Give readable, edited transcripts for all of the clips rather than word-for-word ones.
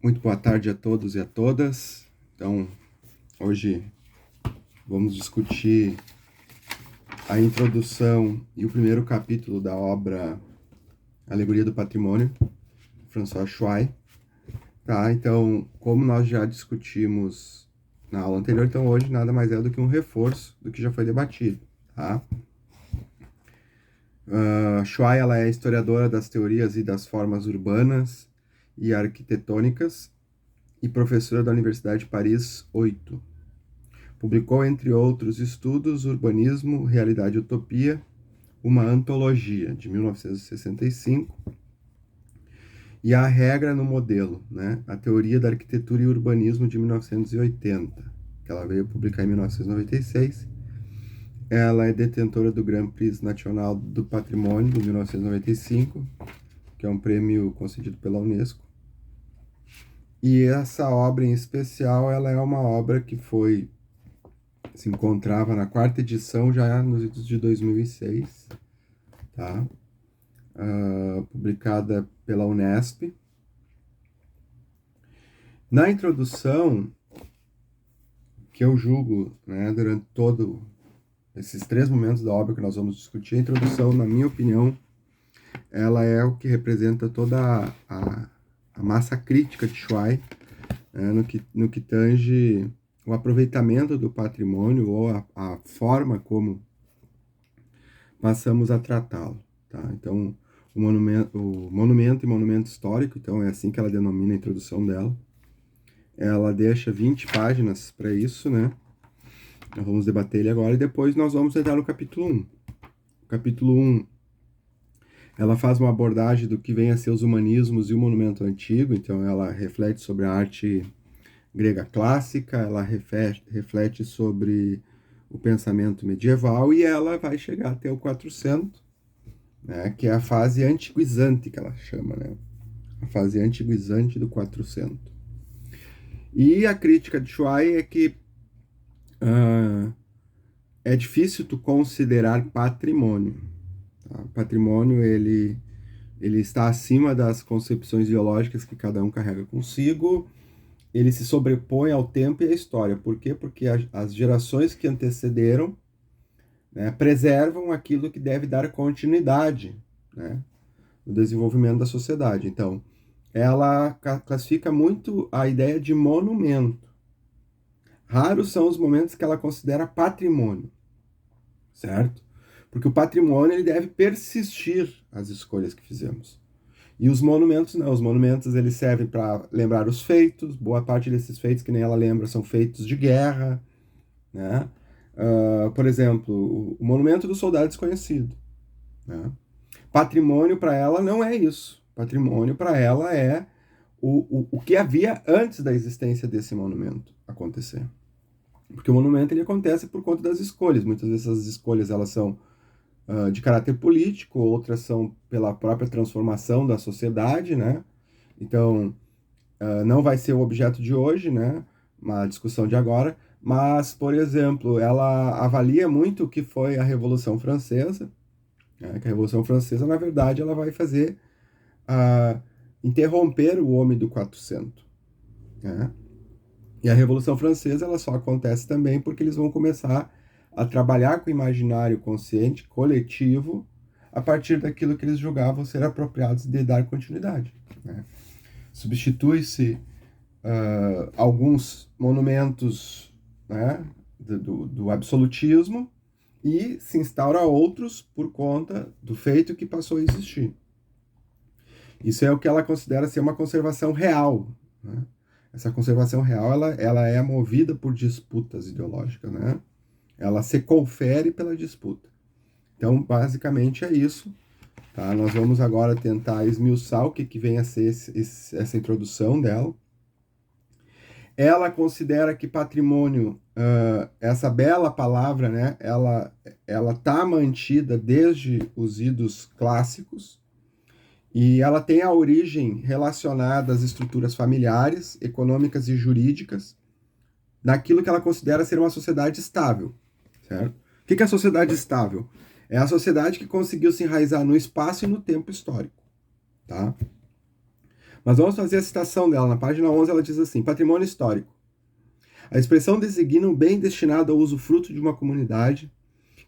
Muito boa tarde a todos e a todas. Então, hoje vamos discutir a introdução e o primeiro capítulo da obra Alegoria do Patrimônio, François Schway. Tá, então, como nós já discutimos na aula anterior, então hoje nada mais é do que um reforço do que já foi debatido, tá? Schway, ela é historiadora das teorias e das formas urbanas e arquitetônicas e professora da Universidade de Paris 8. Publicou, entre outros estudos, Urbanismo, Realidade e Utopia, uma antologia, de 1965, e A Regra no Modelo, né? A Teoria da Arquitetura e Urbanismo, de 1980, que ela veio publicar em 1996. Ela é detentora do Grand Prix Nacional do Patrimônio, de 1995, que é um prêmio concedido pela Unesco. E essa obra em especial, ela é uma obra que se encontrava na quarta edição já nos idos de 2006, tá? Publicada pela Unesp. Na introdução, que eu julgo, né, durante todo esses 3 momentos da obra que nós vamos discutir, a introdução, na minha opinião, ela é o que representa toda a massa crítica de Schway, né, no que tange o aproveitamento do patrimônio ou a forma como passamos a tratá-lo, tá? Então, o monumento e monumento histórico, então é assim que ela denomina a introdução dela. Ela deixa 20 páginas para isso, né? Nós vamos debater ele agora e depois nós vamos entrar no capítulo 1. O capítulo 1, ela faz uma abordagem do que vem a ser os humanismos e o monumento antigo, então ela reflete sobre a arte grega clássica, ela reflete sobre o pensamento medieval e ela vai chegar até o 400, né, que é a fase antiguizante que ela chama, né? A fase antiguizante do 400. E a crítica de Schway é que é difícil tu considerar patrimônio. Tá? Patrimônio, ele está acima das concepções ideológicas que cada um carrega consigo, ele se sobrepõe ao tempo e à história. Por quê? Porque as gerações que antecederam, né, preservam aquilo que deve dar continuidade, né, no desenvolvimento da sociedade. Então, ela classifica muito a ideia de monumento. Raros são os momentos que ela considera patrimônio, certo? Porque o patrimônio ele deve persistir as escolhas que fizemos. E os monumentos não. Os monumentos eles servem para lembrar os feitos. Boa parte desses feitos, que nem ela lembra, são feitos de guerra, né? Por exemplo, o monumento do soldado desconhecido, né? Patrimônio para ela não é isso. Patrimônio para ela é o que havia antes da existência desse monumento acontecer. Porque o monumento ele acontece por conta das escolhas. Muitas vezes essas escolhas elas são de caráter político, outras são pela própria transformação da sociedade, né? Então, não vai ser o objeto de hoje, né? Uma discussão de agora, mas, por exemplo, ela avalia muito o que foi a Revolução Francesa, né? Que a Revolução Francesa, na verdade, ela vai fazer interromper o homem do 400, né? E a Revolução Francesa ela só acontece também porque eles vão começar a trabalhar com o imaginário consciente, coletivo, a partir daquilo que eles julgavam ser apropriados de dar continuidade, né? Substitui-se alguns monumentos, né, do absolutismo e se instaura outros por conta do feito que passou a existir. Isso é o que ela considera ser uma conservação real, né? Essa conservação real ela é movida por disputas ideológicas, né? Ela se confere pela disputa. Então, basicamente é isso. Tá? Nós vamos agora tentar esmiuçar o que vem a ser essa introdução dela. Ela considera que patrimônio, essa bela palavra, né, ela tá mantida desde os idos clássicos e ela tem a origem relacionada às estruturas familiares, econômicas e jurídicas, naquilo que ela considera ser uma sociedade estável, certo? O que é a sociedade estável? É a sociedade que conseguiu se enraizar no espaço e no tempo histórico, tá? Mas vamos fazer a citação dela. Na página 11 ela diz assim: patrimônio histórico. A expressão designa um bem destinado ao usufruto de uma comunidade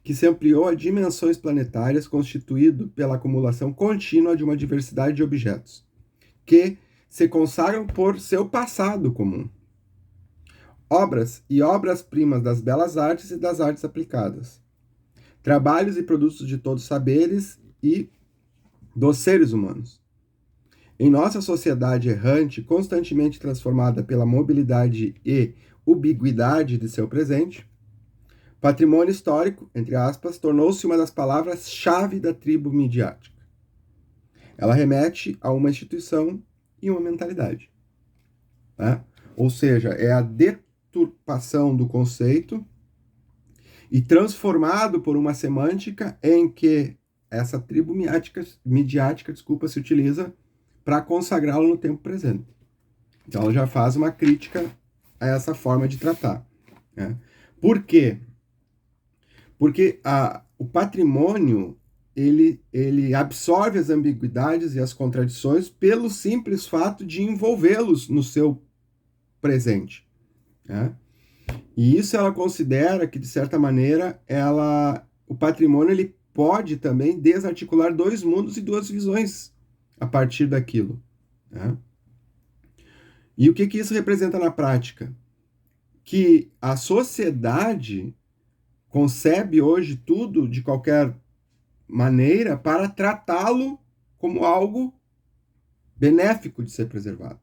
que se ampliou a dimensões planetárias, constituído pela acumulação contínua de uma diversidade de objetos, que se consagram por seu passado comum. Obras e obras-primas das belas artes e das artes aplicadas. Trabalhos e produtos de todos os saberes e dos seres humanos. Em nossa sociedade errante, constantemente transformada pela mobilidade e ubiguidade de seu presente, patrimônio histórico, entre aspas, tornou-se uma das palavras-chave da tribo midiática. Ela remete a uma instituição e uma mentalidade. Né? Ou seja, é a deturpação do conceito e transformado por uma semântica em que essa tribo midiática se utiliza para consagrá-lo no tempo presente. Então ela já faz uma crítica a essa forma de tratar. Né? Por quê? Porque o patrimônio ele absorve as ambiguidades e as contradições pelo simples fato de envolvê-los no seu presente. Né? E isso ela considera que, de certa maneira, o patrimônio ele pode também desarticular dois mundos e duas visões a partir daquilo. Né? E o que isso representa na prática? Que a sociedade concebe hoje tudo de qualquer maneira para tratá-lo como algo benéfico de ser preservado.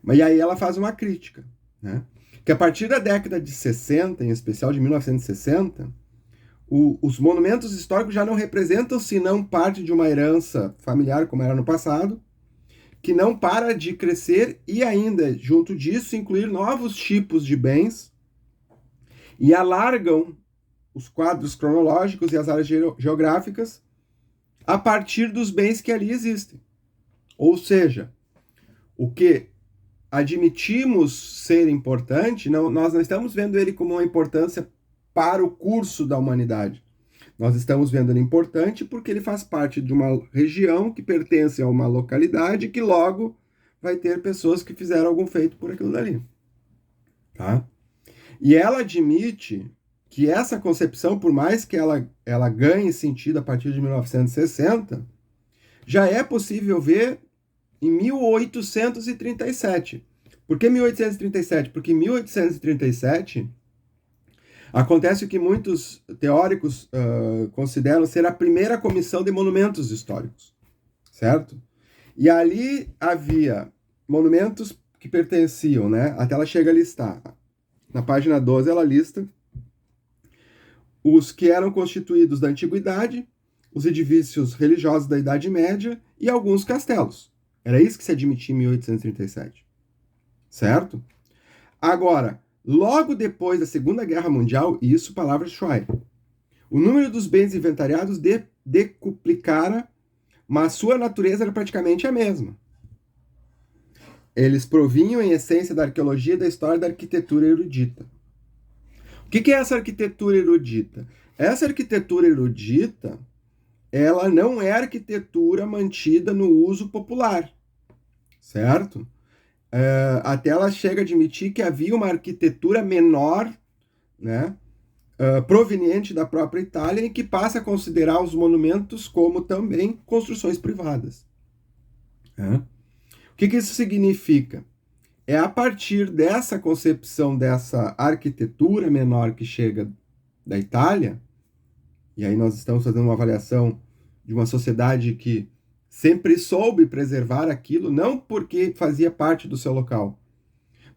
Mas aí ela faz uma crítica, né? Que a partir da década de 60, em especial de 1960, os monumentos históricos já não representam senão parte de uma herança familiar, como era no passado, que não para de crescer e ainda, junto disso, incluir novos tipos de bens e alargam os quadros cronológicos e as áreas geográficas a partir dos bens que ali existem. Ou seja, o que admitimos ser importante, nós não estamos vendo ele como uma importância para o curso da humanidade. Nós estamos vendo ele importante porque ele faz parte de uma região que pertence a uma localidade que logo vai ter pessoas que fizeram algum feito por aquilo dali. Tá? E ela admite que essa concepção, por mais que ela ganhe sentido a partir de 1960, já é possível ver em 1837. Por que 1837? Porque em 1837 acontece o que muitos teóricos consideram ser a primeira comissão de monumentos históricos, certo? E ali havia monumentos que pertenciam, né? Até ela chega a listar. Na página 12 ela lista os que eram constituídos da antiguidade, os edifícios religiosos da Idade Média e alguns castelos. Era isso que se admitia em 1837. Certo? Agora, logo depois da Segunda Guerra Mundial, isso palavras de Schwein, o número dos bens inventariados decuplicara, mas sua natureza era praticamente a mesma. Eles provinham, em essência, da arqueologia e da história da arquitetura erudita. O que é essa arquitetura erudita? Essa arquitetura erudita, ela não é arquitetura mantida no uso popular, certo? Até ela chega a admitir que havia uma arquitetura menor, né, proveniente da própria Itália, e que passa a considerar os monumentos como também construções privadas. O que isso significa? É a partir dessa concepção dessa arquitetura menor que chega da Itália, e aí nós estamos fazendo uma avaliação de uma sociedade que sempre soube preservar aquilo, não porque fazia parte do seu local,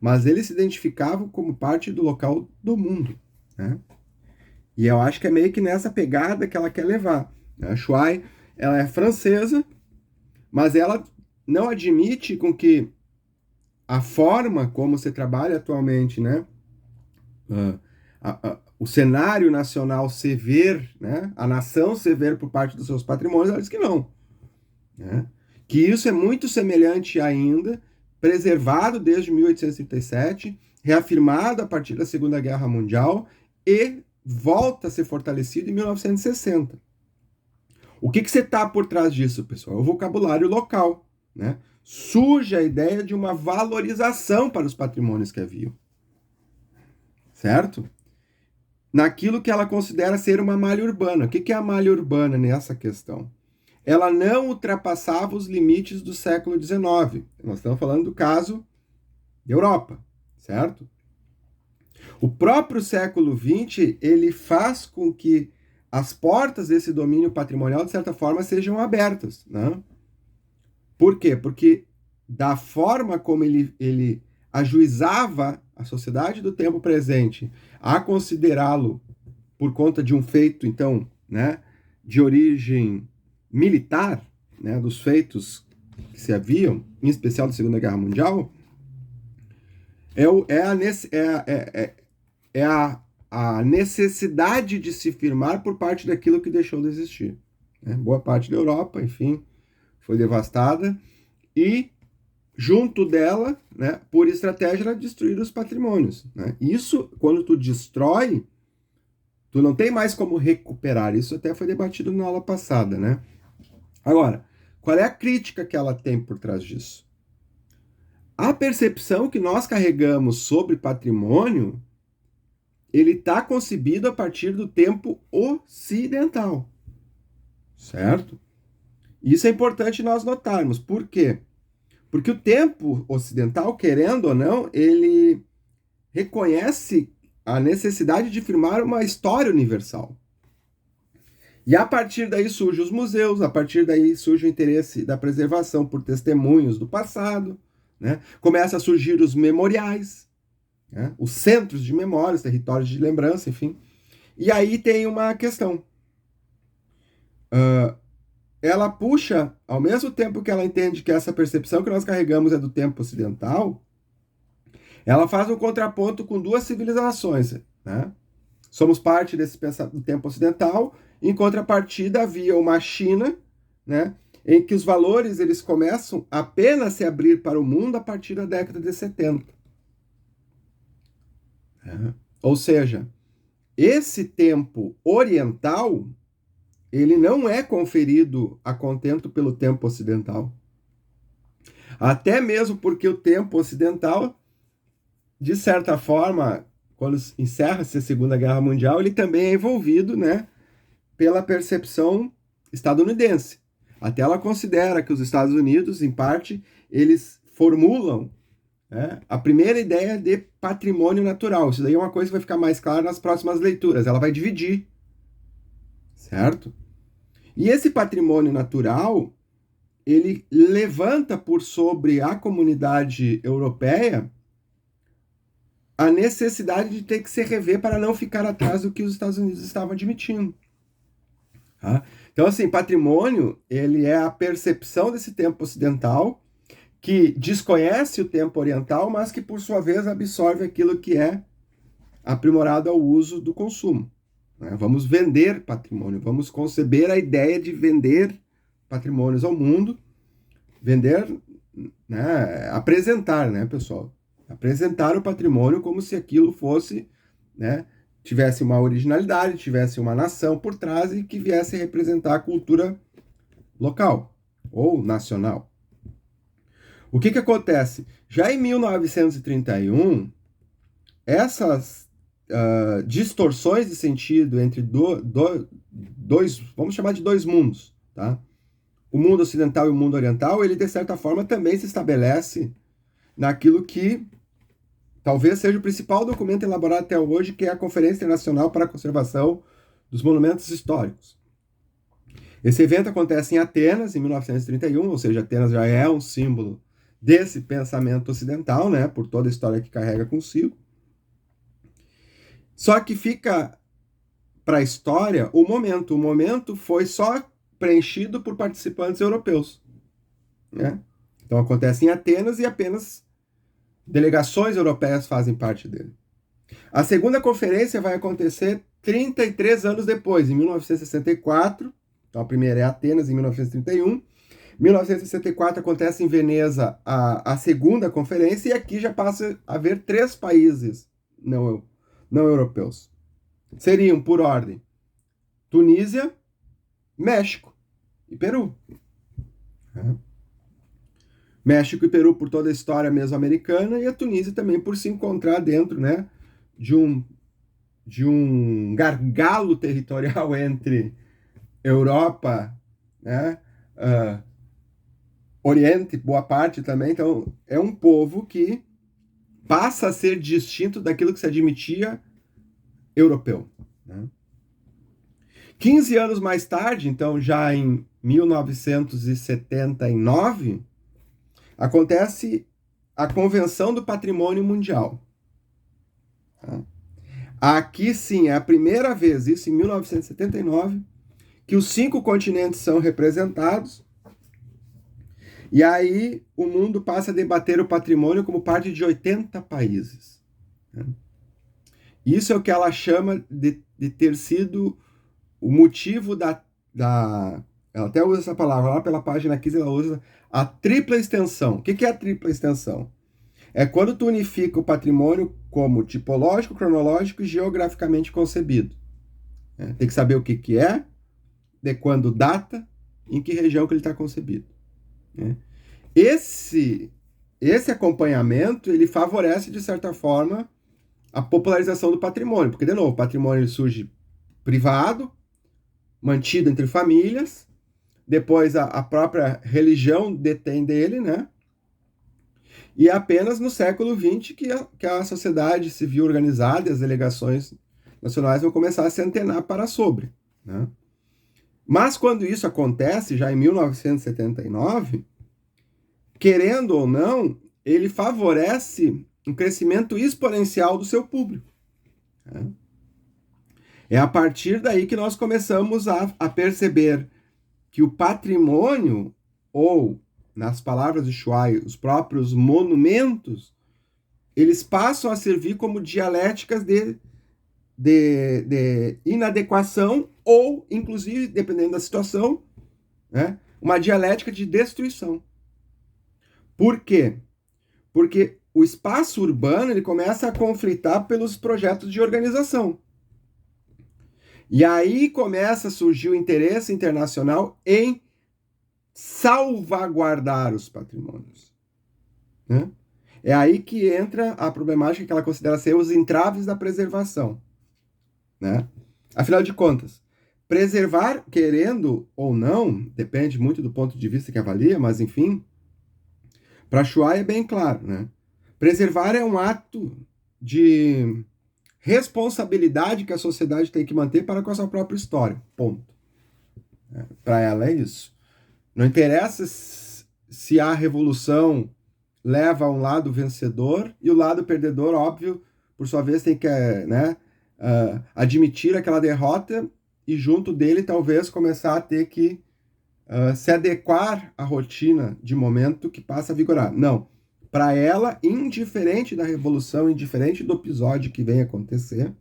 mas eles se identificavam como parte do local do mundo. Né? E eu acho que é meio que nessa pegada que ela quer levar. A Schwein, ela é francesa, mas ela não admite com que a forma como se trabalha atualmente, né? O cenário nacional se ver, né? A nação se ver por parte dos seus patrimônios, ela diz que não. Né? Que isso é muito semelhante ainda, preservado desde 1837, reafirmado a partir da Segunda Guerra Mundial e volta a ser fortalecido em 1960. O que você está por trás disso, pessoal? É o vocabulário local, né? surge a ideia de uma valorização para os patrimônios que haviam. Certo? Naquilo que ela considera ser uma malha urbana. O que é a malha urbana nessa questão? Ela não ultrapassava os limites do século XIX. Nós estamos falando do caso da Europa, certo? O próprio século XX, ele faz com que as portas desse domínio patrimonial, de certa forma, sejam abertas, né? Por quê? Porque da forma como ele ajuizava a sociedade do tempo presente a considerá-lo por conta de um feito, então, né, de origem militar, né, dos feitos que se haviam, em especial da Segunda Guerra Mundial, é a necessidade de se firmar por parte daquilo que deixou de existir. Né? Boa parte da Europa, enfim, foi devastada e, junto dela, né, por estratégia, era destruir os patrimônios. Né? Isso, quando tu destrói, tu não tem mais como recuperar. Isso até foi debatido na aula passada, né? Agora, qual é a crítica que ela tem por trás disso? A percepção que nós carregamos sobre patrimônio, ele está concebido a partir do tempo ocidental, certo? Isso é importante nós notarmos. Por quê? Porque o tempo ocidental, querendo ou não, ele reconhece a necessidade de firmar uma história universal. E a partir daí surgem os museus, a partir daí surge o interesse da preservação por testemunhos do passado, né? Começa a surgir os memoriais, né? Os centros de memória, os territórios de lembrança, enfim. E aí tem uma questão. Ela puxa, ao mesmo tempo que ela entende que essa percepção que nós carregamos é do tempo ocidental, ela faz um contraponto com duas civilizações, né? Somos parte desse do tempo ocidental, em contrapartida havia uma China, né, em que os valores eles começam apenas a se abrir para o mundo a partir da década de 70. Ou seja, esse tempo oriental, ele não é conferido a contento pelo tempo ocidental. Até mesmo porque o tempo ocidental, de certa forma, quando encerra-se a Segunda Guerra Mundial, ele também é envolvido, né, pela percepção estadunidense. Até ela considera que os Estados Unidos, em parte, eles formulam, né, a primeira ideia de patrimônio natural. Isso daí é uma coisa que vai ficar mais clara nas próximas leituras. Ela vai dividir, certo? E esse patrimônio natural, ele levanta por sobre a comunidade europeia a necessidade de ter que se rever para não ficar atrás do que os Estados Unidos estavam admitindo. Tá? Então, assim, patrimônio, ele é a percepção desse tempo ocidental que desconhece o tempo oriental, mas que, por sua vez, absorve aquilo que é aprimorado ao uso do consumo. Né? Vamos vender patrimônio, vamos conceber a ideia de vender patrimônios ao mundo, vender, né, apresentar, né, pessoal? Apresentar o patrimônio como se aquilo fosse, né, tivesse uma originalidade, tivesse uma nação por trás e que viesse representar a cultura local ou nacional. O que acontece? Já em 1931, essas distorções de sentido entre dois, vamos chamar de dois mundos, tá? O mundo ocidental e o mundo oriental, ele de certa forma também se estabelece naquilo que talvez seja o principal documento elaborado até hoje, que é a Conferência Internacional para a Conservação dos Monumentos Históricos. Esse evento acontece em Atenas, em 1931, ou seja, Atenas já é um símbolo desse pensamento ocidental, né, por toda a história que carrega consigo. Só que fica para a história o momento. O momento foi só preenchido por participantes europeus. Né? Então acontece em Atenas e apenas delegações europeias fazem parte dele. A segunda conferência vai acontecer 33 anos depois, em 1964. Então a primeira é Atenas, em 1931. Em 1964 acontece em Veneza a segunda conferência e aqui já passa a haver 3 países não europeus. Seriam, por ordem, Tunísia, México e Peru. México e Peru por toda a história mesoamericana, e a Tunísia também por se encontrar dentro, né, de um gargalo territorial entre Europa, né, uh, Oriente, boa parte também. Então, é um povo que passa a ser distinto daquilo que se admitia europeu, né? 15 anos mais tarde, então já em 1979, acontece a Convenção do Patrimônio Mundial. Tá? Aqui sim, é a primeira vez, isso em 1979, que os 5 continentes são representados, e aí o mundo passa a debater o patrimônio como parte de 80 países. Né? Isso é o que ela chama de ter sido o motivo ela até usa essa palavra, lá pela página 15 ela usa a tripla extensão. O que é a tripla extensão? É quando tu unifica o patrimônio como tipológico, cronológico e geograficamente concebido. Tem que saber o que é, de quando data, em que região que ele está concebido. Esse acompanhamento, ele favorece, de certa forma, a popularização do patrimônio, porque, de novo, o patrimônio surge privado, mantido entre famílias, depois a própria religião detém dele, né? E é apenas no século XX que a sociedade civil organizada e as delegações nacionais vão começar a se antenar para sobre, né? Mas quando isso acontece, já em 1979, querendo ou não, ele favorece um crescimento exponencial do seu público, né? É a partir daí que nós começamos a perceber que o patrimônio, ou, nas palavras de Schwai, os próprios monumentos, eles passam a servir como dialéticas de inadequação ou, inclusive, dependendo da situação, né, uma dialética de destruição. Por quê? Porque o espaço urbano ele começa a conflitar pelos projetos de organização. E aí começa a surgir o interesse internacional em salvaguardar os patrimônios, né? É aí que entra a problemática que ela considera ser os entraves da preservação, né? Afinal de contas, preservar, querendo ou não, depende muito do ponto de vista que avalia, mas enfim, para Schwai é bem claro, né? Preservar é um ato de responsabilidade que a sociedade tem que manter para com a sua própria história. Ponto. Para ela é isso. Não interessa se a revolução leva a um lado vencedor e o lado perdedor, óbvio, por sua vez, tem que, né, admitir aquela derrota e junto dele talvez começar a ter que se adequar à rotina de momento que passa a vigorar. Não. Para ela, indiferente da revolução, indiferente do episódio que vem acontecer,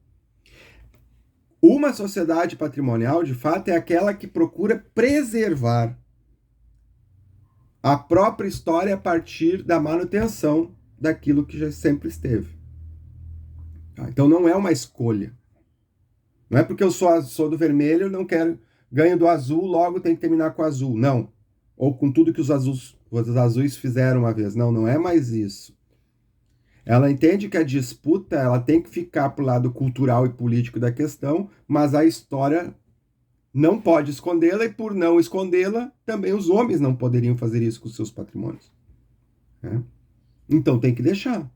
uma sociedade patrimonial, de fato, é aquela que procura preservar a própria história a partir da manutenção daquilo que já sempre esteve. Então não é uma escolha. Não é porque eu sou do vermelho, não quero, ganho do azul, logo tem que terminar com o azul. Não. Ou com tudo que os azuis fizeram uma vez. Não, não é mais isso. Ela entende que a disputa ela tem que ficar para o lado cultural e político da questão, mas a história não pode escondê-la, e por não escondê-la, também os homens não poderiam fazer isso com seus patrimônios. Né? Então tem que deixar.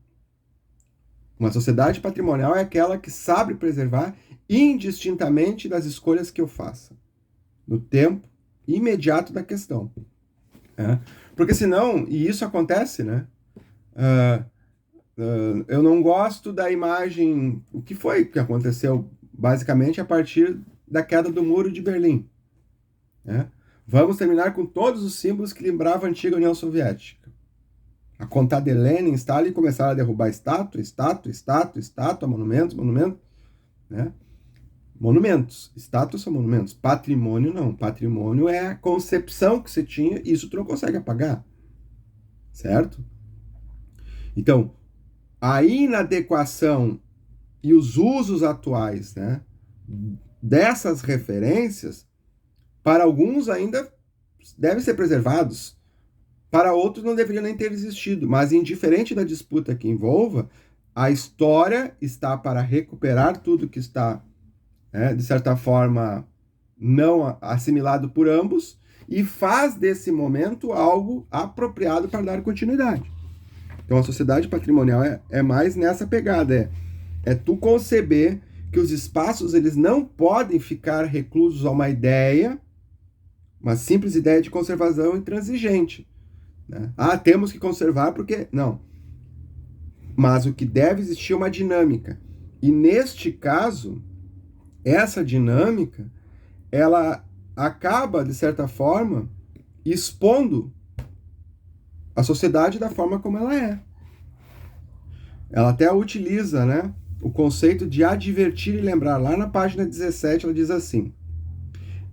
Uma sociedade patrimonial é aquela que sabe preservar indistintamente das escolhas que eu faça, no tempo imediato da questão. Porque senão, e isso acontece, né? Eu não gosto da imagem, o que foi que aconteceu basicamente a partir da queda do Muro de Berlim. Né? Vamos terminar com todos os símbolos que lembravam a antiga União Soviética. A contar de Lenin, Stalin começaram a derrubar estátua, monumentos. Né? Monumentos. Estátuas são monumentos. Patrimônio não. Patrimônio é a concepção que você tinha e isso tu não consegue apagar. Certo? Então, a inadequação e os usos atuais, né, dessas referências, para alguns ainda devem ser preservados. Para outros não deveria nem ter existido, mas indiferente da disputa que envolva, a história está para recuperar tudo que está, de certa forma, não assimilado por ambos e faz desse momento algo apropriado para dar continuidade. Então a sociedade patrimonial é mais nessa pegada, é tu conceber que os espaços eles não podem ficar reclusos a uma ideia, uma simples ideia de conservação intransigente. Né? Temos que conservar porque... Não. Mas o que deve existir é uma dinâmica. E neste caso, essa dinâmica, ela acaba, de certa forma, expondo a sociedade da forma como ela é. Ela até utiliza, né, o conceito de advertir e lembrar. Lá na página 17, ela diz assim: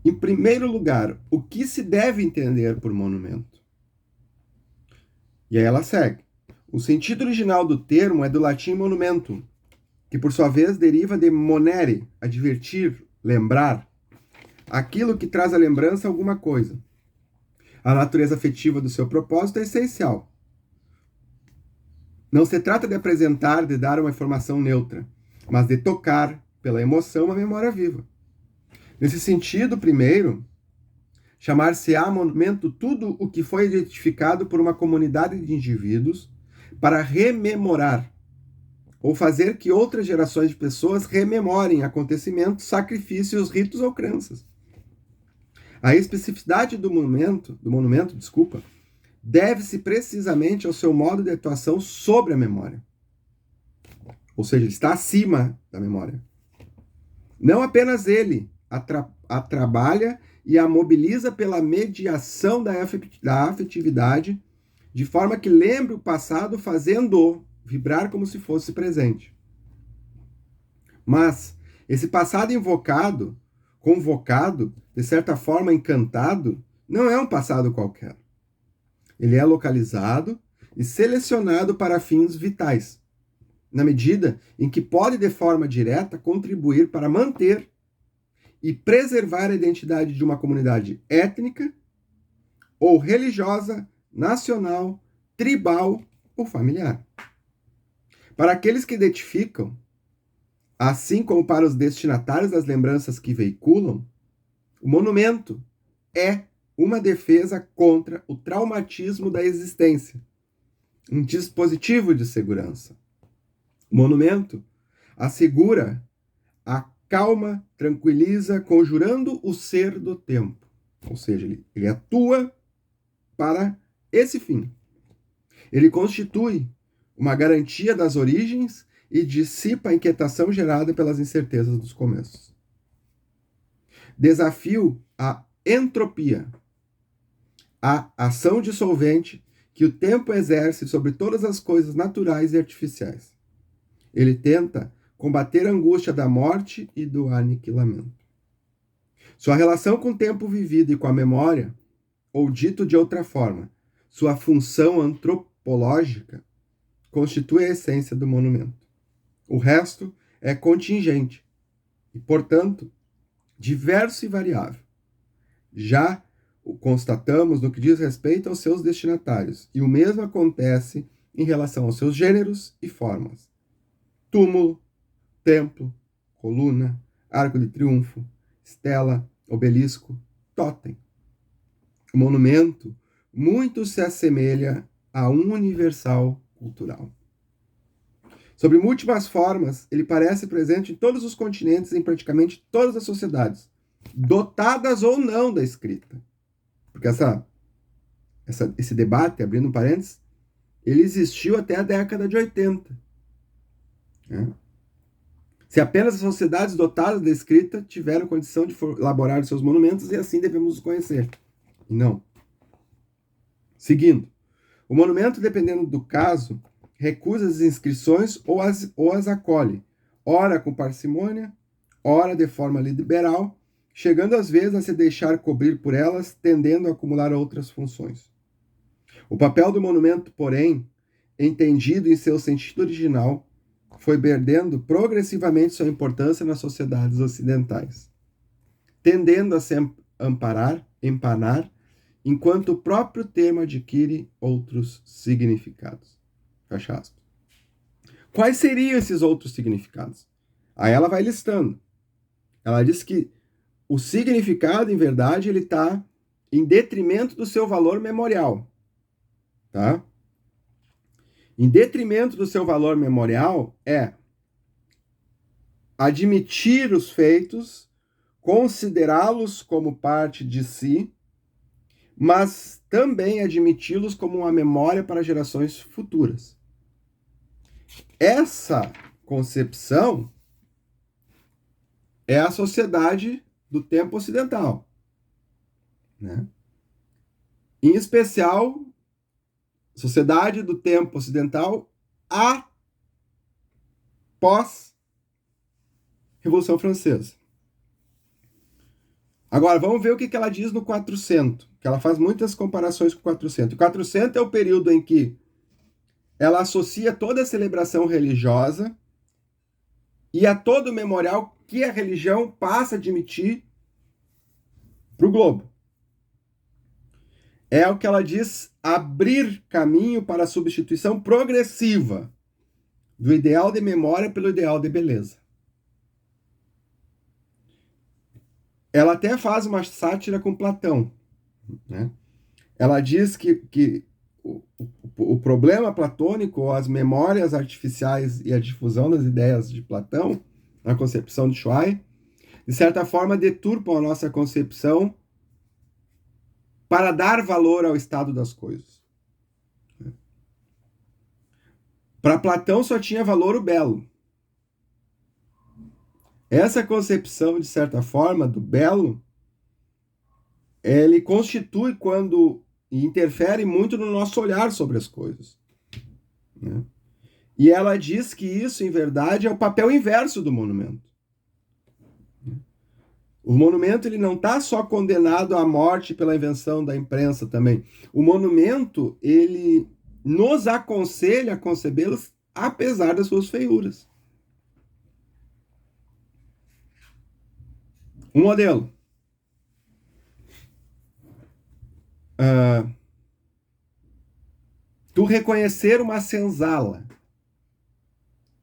em primeiro lugar, o que se deve entender por monumento? E aí ela segue. O sentido original do termo é do latim monumentum, que por sua vez deriva de monere, advertir, lembrar. Aquilo que traz à lembrança alguma coisa. A natureza afetiva do seu propósito é essencial. Não se trata de apresentar, de dar uma informação neutra, mas de tocar, pela emoção, uma memória viva. Nesse sentido, primeiro, chamar-se-á monumento tudo o que foi identificado por uma comunidade de indivíduos para rememorar, ou fazer que outras gerações de pessoas rememorem acontecimentos, sacrifícios, ritos ou crenças. A especificidade do monumento, deve-se precisamente ao seu modo de atuação sobre a memória. Ou seja, ele está acima da memória. Não apenas ele a trabalha e a mobiliza pela mediação da afetividade, de forma que lembre o passado fazendo-o vibrar como se fosse presente. Mas esse passado convocado, de certa forma encantado, não é um passado qualquer. Ele é localizado e selecionado para fins vitais, na medida em que pode de forma direta contribuir para manter e preservar a identidade de uma comunidade étnica ou religiosa, nacional, tribal ou familiar. Para aqueles que identificam, assim como para os destinatários das lembranças que veiculam, o monumento é uma defesa contra o traumatismo da existência, um dispositivo de segurança. O monumento assegura a calma, tranquiliza, conjurando o ser do tempo. Ou seja, ele atua para esse fim. Ele constitui uma garantia das origens e dissipa a inquietação gerada pelas incertezas dos começos. Desafio a entropia, a ação dissolvente que o tempo exerce sobre todas as coisas naturais e artificiais. Ele tenta combater a angústia da morte e do aniquilamento. Sua relação com o tempo vivido e com a memória, ou dito de outra forma, sua função antropológica, constitui a essência do monumento. O resto é contingente e, portanto, diverso e variável. Já o constatamos no que diz respeito aos seus destinatários, e o mesmo acontece em relação aos seus gêneros e formas. Túmulo, templo, coluna, arco de triunfo, estela, obelisco, tótem. O monumento muito se assemelha a um universal cultural. Sob múltiplas formas, ele parece presente em todos os continentes e em praticamente todas as sociedades, dotadas ou não da escrita. Porque esse debate, abrindo um parênteses, ele existiu até a década de 80. Né? Se apenas as sociedades dotadas da escrita tiveram condição de elaborar os seus monumentos, e assim devemos os conhecer. E não. Seguindo. O monumento, dependendo do caso, recusa as inscrições ou as acolhe, ora com parcimônia, ora de forma liberal, chegando às vezes a se deixar cobrir por elas, tendendo a acumular outras funções. O papel do monumento, porém, entendido em seu sentido original, foi perdendo progressivamente sua importância nas sociedades ocidentais, tendendo a se empanar enquanto o próprio termo adquire outros significados. Fecha aspas. Quais seriam esses outros significados? Aí ela vai listando. Ela diz que o significado, em verdade, ele está em detrimento do seu valor memorial. Tá? Em detrimento do seu valor memorial é admitir os feitos, considerá-los como parte de si, mas também admiti-los como uma memória para gerações futuras. Essa concepção é a sociedade do tempo ocidental, né? Em especial, sociedade do tempo ocidental após Revolução Francesa. Agora, vamos ver o que ela diz no 400, que ela faz muitas comparações com o 400. O 400 é o período em que ela associa toda a celebração religiosa e a todo o memorial que a religião passa a admitir para o globo. É o que ela diz abrir caminho para a substituição progressiva do ideal de memória pelo ideal de beleza. Ela até faz uma sátira com Platão, né? Ela diz que o problema platônico, as memórias artificiais e a difusão das ideias de Platão, na concepção de Schwein, de certa forma deturpam a nossa concepção para dar valor ao estado das coisas. Para Platão só tinha valor o belo. Essa concepção, de certa forma, do belo, ele constitui quando interfere muito no nosso olhar sobre as coisas, né? E ela diz que isso, em verdade, é o papel inverso do monumento. O monumento ele não está só condenado à morte pela invenção da imprensa também. O monumento ele nos aconselha a concebê-los apesar das suas feiuras. Um modelo. Tu reconhecer uma senzala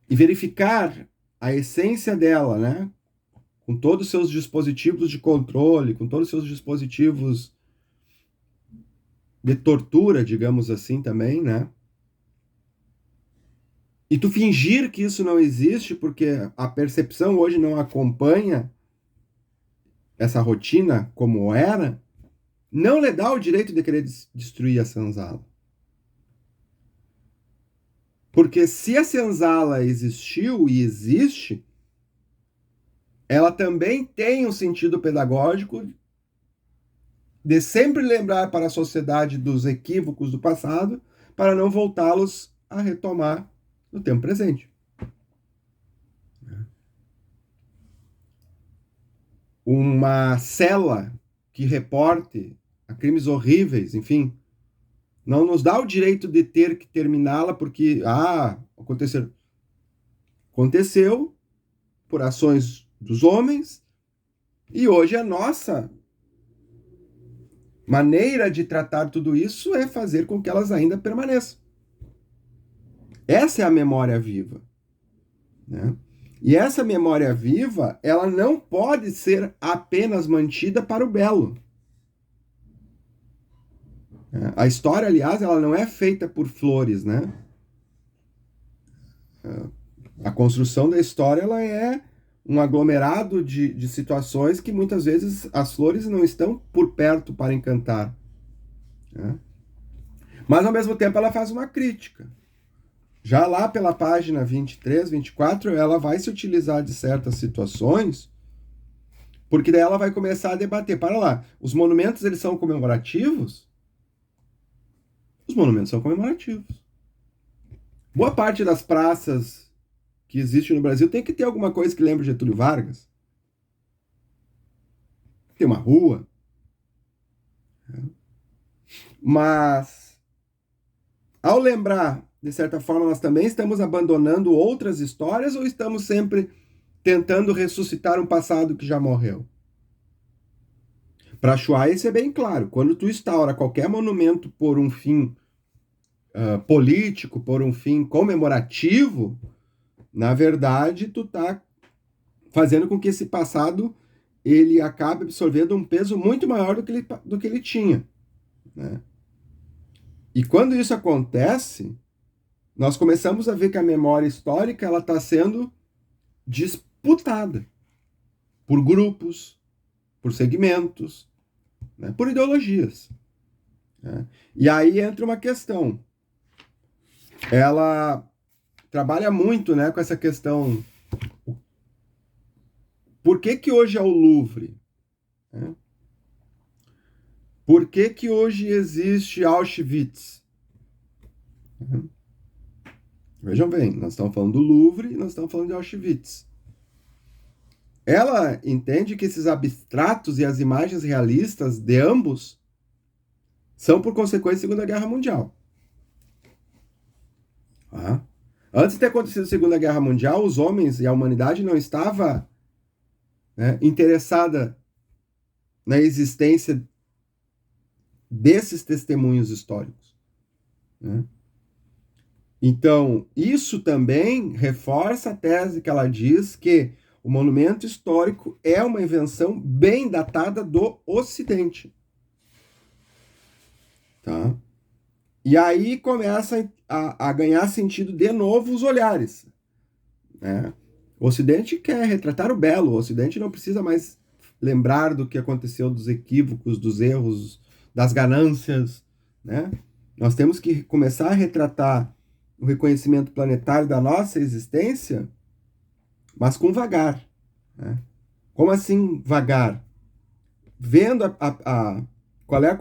e verificar a essência dela, né? Com todos os seus dispositivos de controle, com todos os seus dispositivos de tortura, digamos assim, também, né? E tu fingir que isso não existe porque a percepção hoje não acompanha essa rotina como era, não lhe dá o direito de querer destruir a senzala. Porque se a senzala existiu e existe, ela também tem um sentido pedagógico de sempre lembrar para a sociedade dos equívocos do passado para não voltá-los a retomar no tempo presente. Uma cela que reporte a crimes horríveis, enfim, não nos dá o direito de ter que terminá-la porque, aconteceu por ações dos homens e hoje a nossa maneira de tratar tudo isso é fazer com que elas ainda permaneçam. Essa é a memória viva, né? E essa memória viva, ela não pode ser apenas mantida para o belo. A história, aliás, ela não é feita por flores, né? A construção da história, ela é um aglomerado de situações que muitas vezes as flores não estão por perto para encantar, né? Mas, ao mesmo tempo, ela faz uma crítica. Já lá pela página 23, 24, ela vai se utilizar de certas situações, porque daí ela vai começar a debater. Para lá, os monumentos, eles são comemorativos? Os monumentos são comemorativos. Boa parte das praças que existem no Brasil tem que ter alguma coisa que lembre Getúlio Vargas. Tem uma rua. Mas, ao lembrar, de certa forma, nós também estamos abandonando outras histórias ou estamos sempre tentando ressuscitar um passado que já morreu? Para Shuai isso é bem claro. Quando tu instaura qualquer monumento por um fim político, por um fim comemorativo, na verdade tu tá fazendo com que esse passado ele acabe absorvendo um peso muito maior do que ele tinha, né? E quando isso acontece, nós começamos a ver que a memória histórica ela está sendo disputada por grupos, por segmentos, né, por ideologias, né? E aí entra uma questão. Ela trabalha muito, né, com essa questão. Por que que hoje é o Louvre? Né? Por que que hoje existe Auschwitz? Uhum. Vejam bem, nós estamos falando do Louvre e nós estamos falando de Auschwitz. Ela entende que esses abstratos e as imagens realistas de ambos são por consequência da Segunda Guerra Mundial. Ah. Antes de ter acontecido a Segunda Guerra Mundial, os homens e a humanidade não estava, né, interessada na existência desses testemunhos históricos, né? Então, isso também reforça a tese que ela diz que o monumento histórico é uma invenção bem datada do Ocidente. Tá? E aí começa a ganhar sentido de novo os olhares, né? O Ocidente quer retratar o belo, o Ocidente não precisa mais lembrar do que aconteceu, dos equívocos, dos erros, das ganâncias, né? Nós temos que começar a retratar o reconhecimento planetário da nossa existência, mas com vagar, né? Como assim vagar? Vendo qual é a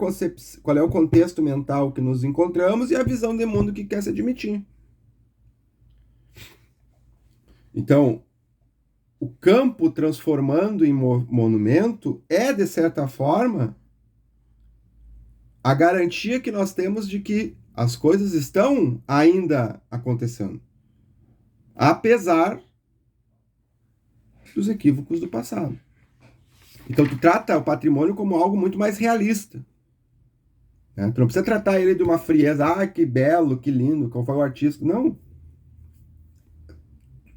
qual é o contexto mental que nos encontramos e a visão de mundo que quer se admitir. Então, o campo transformando em monumento é, de certa forma, a garantia que nós temos de que as coisas estão ainda acontecendo, apesar dos equívocos do passado. Então, tu trata o patrimônio como algo muito mais realista, né? Tu não precisa tratar ele de uma frieza, que belo, que lindo, qual foi o artista. Não.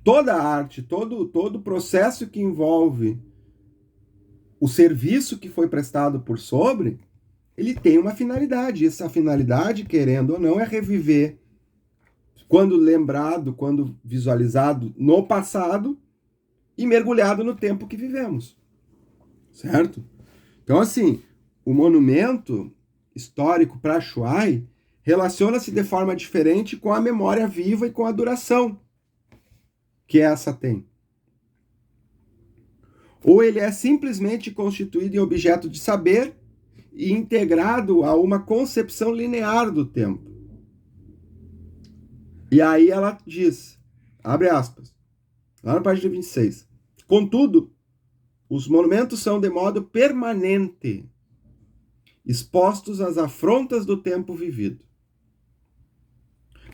Toda a arte, todo processo que envolve o serviço que foi prestado por sobre, ele tem uma finalidade. Essa finalidade, querendo ou não, é reviver, quando lembrado, quando visualizado no passado e mergulhado no tempo que vivemos. Certo? Então, assim, o monumento histórico para Shuai relaciona-se de forma diferente com a memória viva e com a duração que essa tem. Ou ele é simplesmente constituído em objeto de saber e integrado a uma concepção linear do tempo. E aí ela diz, abre aspas, lá na página 26. Contudo, os monumentos são de modo permanente expostos às afrontas do tempo vivido.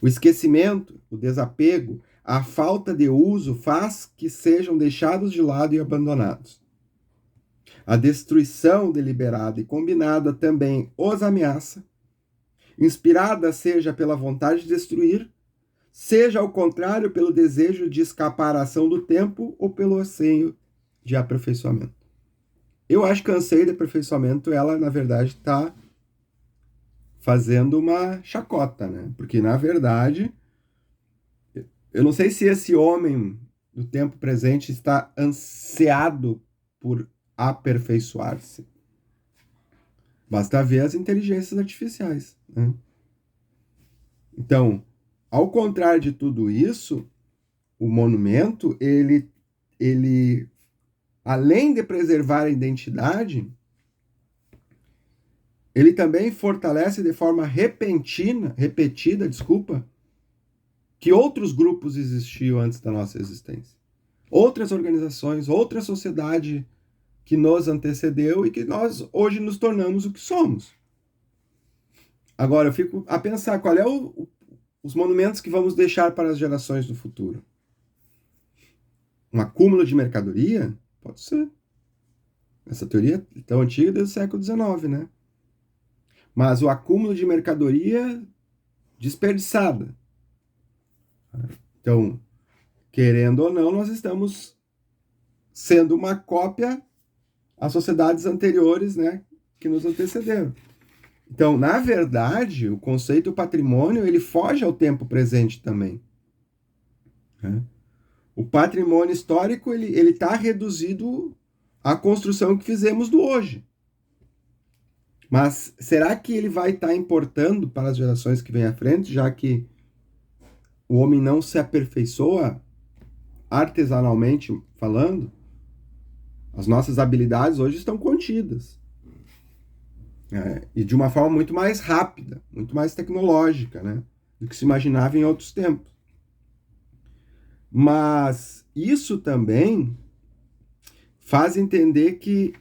O esquecimento, o desapego, a falta de uso faz que sejam deixados de lado e abandonados. A destruição deliberada e combinada também os ameaça, inspirada seja pela vontade de destruir, seja ao contrário pelo desejo de escapar à ação do tempo ou pelo anseio de aperfeiçoamento. Eu acho que o anseio de aperfeiçoamento, ela, na verdade, está fazendo uma chacota, né? Porque, na verdade, eu não sei se esse homem do tempo presente está ansiado por aperfeiçoar-se. Basta ver as inteligências artificiais, né? Então, ao contrário de tudo isso, o monumento, ele além de preservar a identidade, ele também fortalece de forma repetida, que outros grupos existiam antes da nossa existência. Outras organizações, outra sociedade que nos antecedeu e que nós hoje nos tornamos o que somos. Agora, eu fico a pensar qual é os monumentos que vamos deixar para as gerações do futuro. Um acúmulo de mercadoria? Pode ser. Essa teoria é tão antiga desde o século XIX, né? Mas o acúmulo de mercadoria desperdiçada. Então, querendo ou não, nós estamos sendo uma cópia às sociedades anteriores, né, que nos antecederam. Então, na verdade, o conceito patrimônio, ele foge ao tempo presente também. Né? O patrimônio histórico, ele está reduzido à construção que fizemos do hoje. Mas será que ele vai estar importando para as gerações que vêm à frente, já que o homem não se aperfeiçoa artesanalmente falando? As nossas habilidades hoje estão contidas. E de uma forma muito mais rápida, muito mais tecnológica, né? Do que se imaginava em outros tempos. Mas isso também faz entender que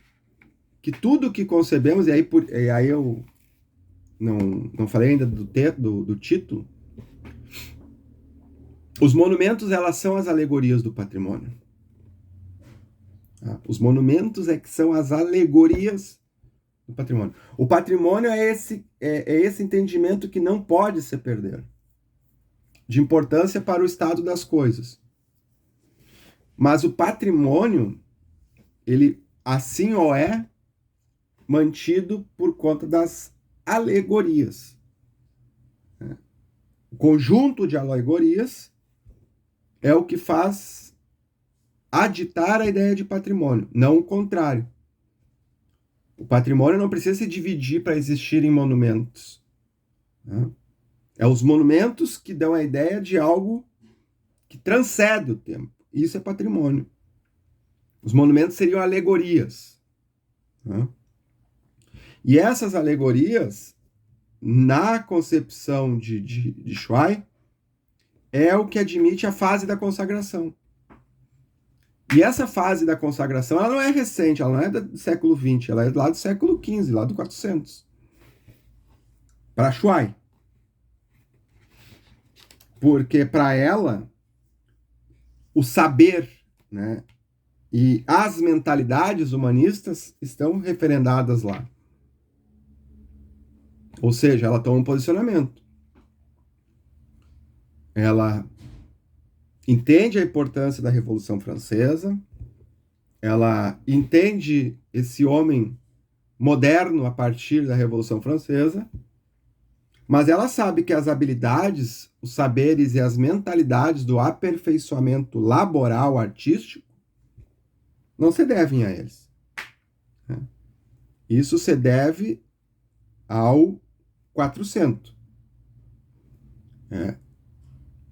tudo que concebemos, e aí eu não falei ainda do título, os monumentos, elas são as alegorias do patrimônio. Os monumentos é que são as alegorias do patrimônio. O patrimônio é esse entendimento que não pode se perder, de importância para o estado das coisas. Mas o patrimônio, ele assim ou é mantido por conta das alegorias. O conjunto de alegorias é o que faz aditar a ideia de patrimônio, não o contrário. O patrimônio não precisa se dividir para existir em monumentos. Né? É os monumentos que dão a ideia de algo que transcende o tempo. Isso é patrimônio. Os monumentos seriam alegorias. Né? E essas alegorias, na concepção de Schwein, é o que admite a fase da consagração. E essa fase da consagração, ela não é recente, ela não é do século XX, ela é lá do século XV, lá do 400. Para Schwein. Porque para ela, o saber, né, e as mentalidades humanistas estão referendadas lá. Ou seja, ela toma um posicionamento. Ela entende a importância da Revolução Francesa, ela entende esse homem moderno a partir da Revolução Francesa, mas ela sabe que as habilidades, os saberes e as mentalidades do aperfeiçoamento laboral, artístico, não se devem a eles. Isso se deve ao 400.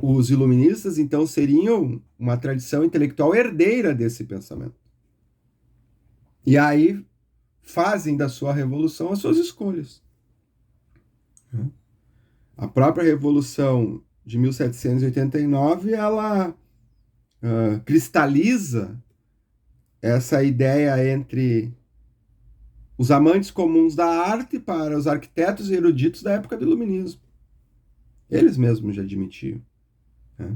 Os iluministas, então, seriam uma tradição intelectual herdeira desse pensamento. E aí fazem da sua revolução as suas escolhas. A própria Revolução de 1789, ela cristaliza essa ideia entre os amantes comuns da arte para os arquitetos e eruditos da época do Iluminismo. Eles mesmos já admitiam. Né?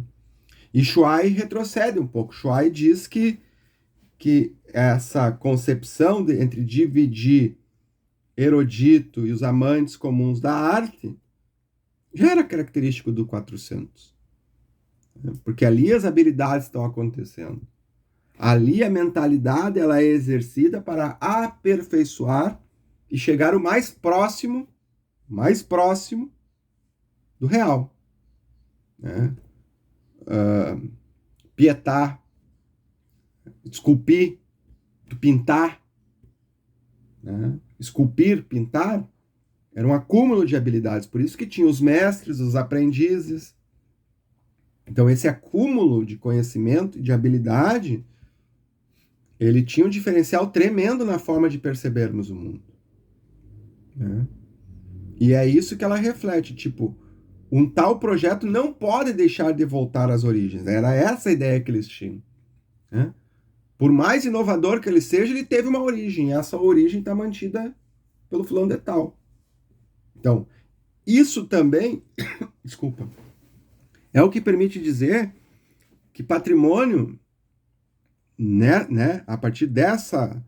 E Schwein retrocede um pouco. Schwein diz que essa concepção entre dividir erudito e os amantes comuns da arte já era característico do 400. Porque ali as habilidades estão acontecendo. Ali a mentalidade ela é exercida para aperfeiçoar e chegar o mais próximo do real. Né? Pietar, esculpir, pintar, né? Esculpir, pintar, era um acúmulo de habilidades. Por isso que tinha os mestres, os aprendizes. Então esse acúmulo de conhecimento e de habilidade, ele tinha um diferencial tremendo na forma de percebermos o mundo. Né? E é isso que ela reflete, tipo, um tal projeto não pode deixar de voltar às origens. Era essa a ideia que eles tinham. Né? Por mais inovador que ele seja, ele teve uma origem. E essa origem está mantida pelo fulano de tal. Então, isso também, desculpa, é o que permite dizer que patrimônio, né, a partir dessa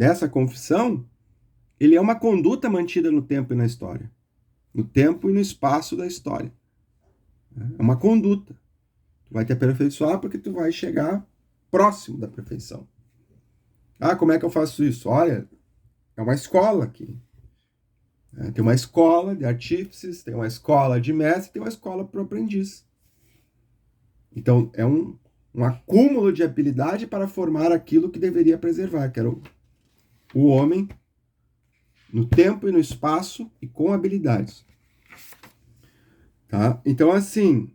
dessa confissão, ele é uma conduta mantida no tempo e na história. No tempo e no espaço da história. É uma conduta. Tu vai te aperfeiçoar porque tu vai chegar próximo da perfeição. Ah, como é que eu faço isso? Olha, é uma escola aqui. Tem uma escola de artífices, tem uma escola de mestre, tem uma escola para o aprendiz. Então, é um acúmulo de habilidade para formar aquilo que deveria preservar, que era o homem no tempo e no espaço e com habilidades. Tá? Então, assim,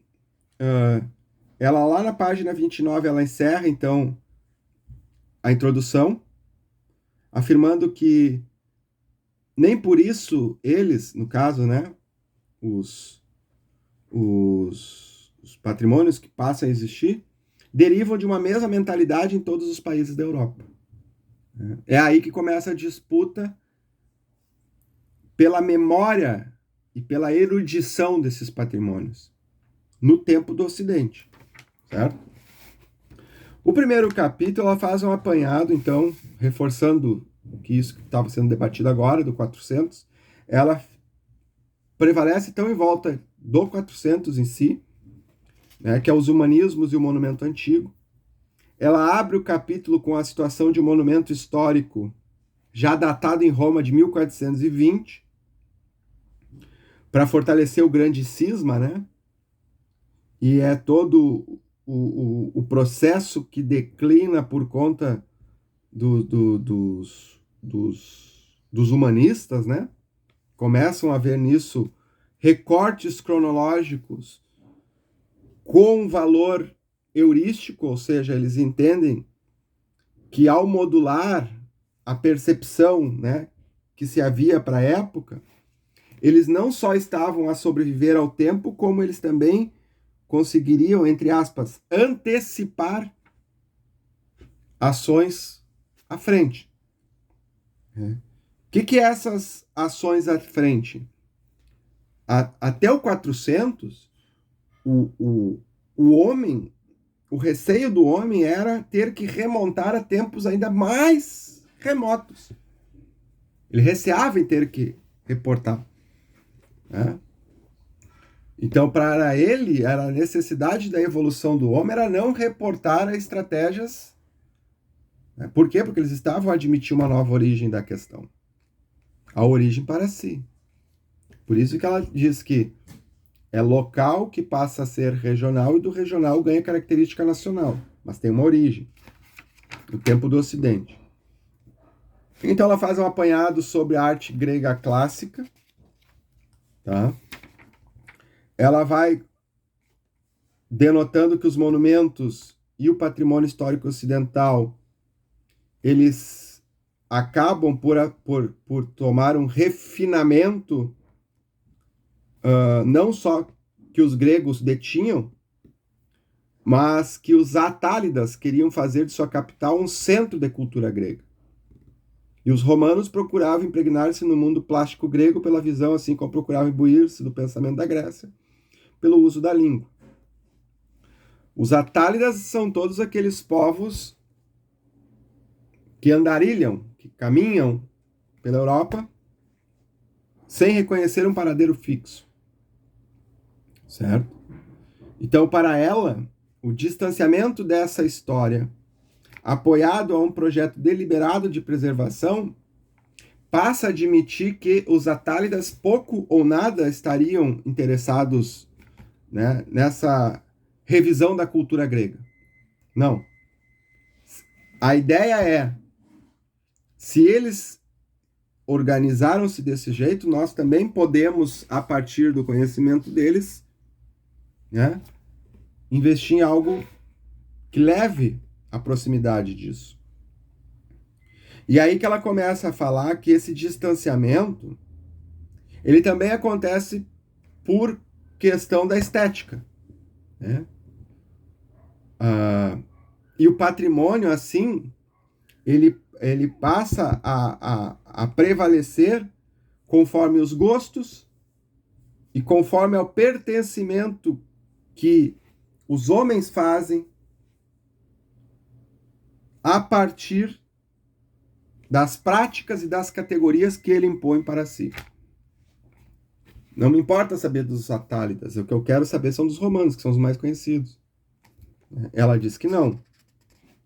ela lá na página 29, ela encerra, então, a introdução, afirmando que nem por isso eles, no caso, né, os patrimônios que passam a existir, derivam de uma mesma mentalidade em todos os países da Europa. É aí que começa a disputa pela memória e pela erudição desses patrimônios no tempo do Ocidente, certo? O primeiro capítulo ela faz um apanhado, então, reforçando que isso que estava sendo debatido agora, do 400, ela prevalece, então, em volta do 400 em si, né, que é os humanismos e o monumento antigo. Ela abre o capítulo com a situação de um monumento histórico já datado em Roma de 1420, para fortalecer o grande cisma, né? E é todo o processo que declina por conta dos humanistas, né? Começam a ver nisso recortes cronológicos com valor heurístico, ou seja, eles entendem que ao modular a percepção, né, que se havia para a época, eles não só estavam a sobreviver ao tempo, como eles também conseguiriam, entre aspas, antecipar ações à frente. O que é essas ações à frente? Até o 400, o homem, o receio do homem era ter que remontar a tempos ainda mais remotos. Ele receava em ter que reportar. Né? Então, para ele, era a necessidade da evolução do homem era não reportar a estratégias. Né? Por quê? Porque eles estavam a admitir uma nova origem da questão. A origem para si. Por isso que ela diz que é local que passa a ser regional e do regional ganha característica nacional. Mas tem uma origem. O tempo do Ocidente. Então ela faz um apanhado sobre a arte grega clássica. Tá? Ela vai denotando que os monumentos e o patrimônio histórico ocidental eles acabam por tomar um refinamento não só que os gregos detinham, mas que os atálidas queriam fazer de sua capital um centro de cultura grega. E os romanos procuravam impregnar-se no mundo plástico grego pela visão, assim como procuravam imbuir-se do pensamento da Grécia, pelo uso da língua. Os atálidas são todos aqueles povos que andarilham, que caminham pela Europa sem reconhecer um paradeiro fixo. Certo? Então, para ela, o distanciamento dessa história, apoiado a um projeto deliberado de preservação, passa a admitir que os atálidas pouco ou nada estariam interessados, né, nessa revisão da cultura grega. Não. A ideia é, se eles organizaram-se desse jeito, nós também podemos, a partir do conhecimento deles, né, investir em algo que leve à proximidade disso. E aí que ela começa a falar que esse distanciamento, ele também acontece por questão da estética. Né? E o patrimônio, assim, ele passa a prevalecer conforme os gostos e conforme ao pertencimento que os homens fazem a partir das práticas e das categorias que ele impõe para si. Não me importa saber dos atálidas, o que eu quero saber são dos romanos, que são os mais conhecidos. Ela diz que não.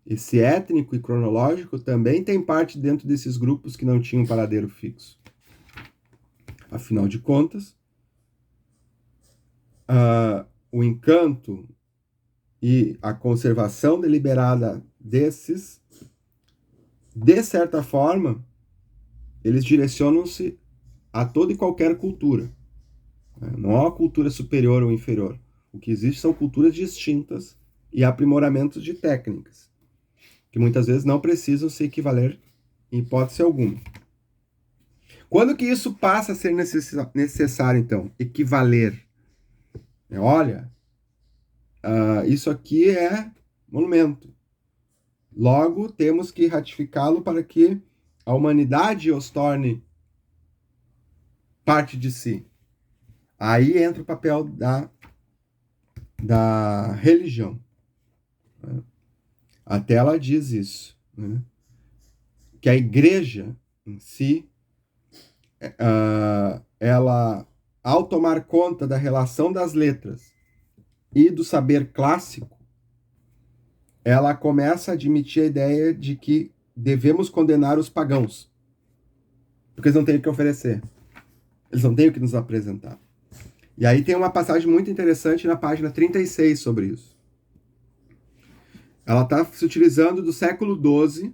Esse étnico e cronológico também tem parte dentro desses grupos que não tinham paradeiro fixo. Afinal de contas, o encanto e a conservação deliberada desses, de certa forma, eles direcionam-se a toda e qualquer cultura. Não há uma cultura superior ou inferior. O que existe são culturas distintas e aprimoramentos de técnicas, que muitas vezes não precisam se equivaler em hipótese alguma. Quando que isso passa a ser necessário, então? Equivaler. Olha, isso aqui é monumento. Logo, temos que ratificá-lo para que a humanidade os torne parte de si. Aí entra o papel da religião. Até ela diz isso, né? Que a igreja em si, ela, ao tomar conta da relação das letras e do saber clássico, ela começa a admitir a ideia de que devemos condenar os pagãos, porque eles não têm o que oferecer, eles não têm o que nos apresentar. E aí tem uma passagem muito interessante na página 36 sobre isso. Ela está se utilizando do século XII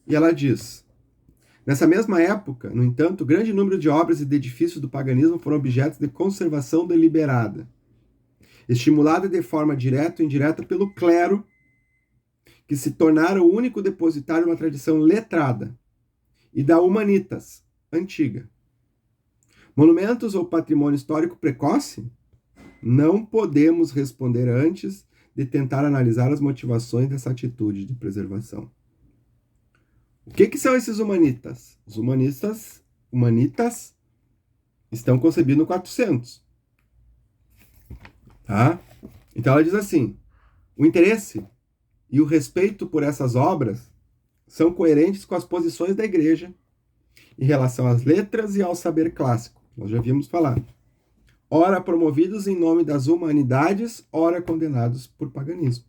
e ela diz: nessa mesma época, no entanto, grande número de obras e de edifícios do paganismo foram objetos de conservação deliberada, estimulada de forma direta ou indireta pelo clero, que se tornara o único depositário de uma tradição letrada, e da humanitas antiga. Monumentos ou patrimônio histórico precoce? Não podemos responder antes de tentar analisar as motivações dessa atitude de preservação. O que são esses humanitas? Os humanitas estão concebidos no 400. Tá? Então ela diz assim: o interesse e o respeito por essas obras são coerentes com as posições da igreja em relação às letras e ao saber clássico. Nós já vimos falar. Ora promovidos em nome das humanidades, ora condenados por paganismo.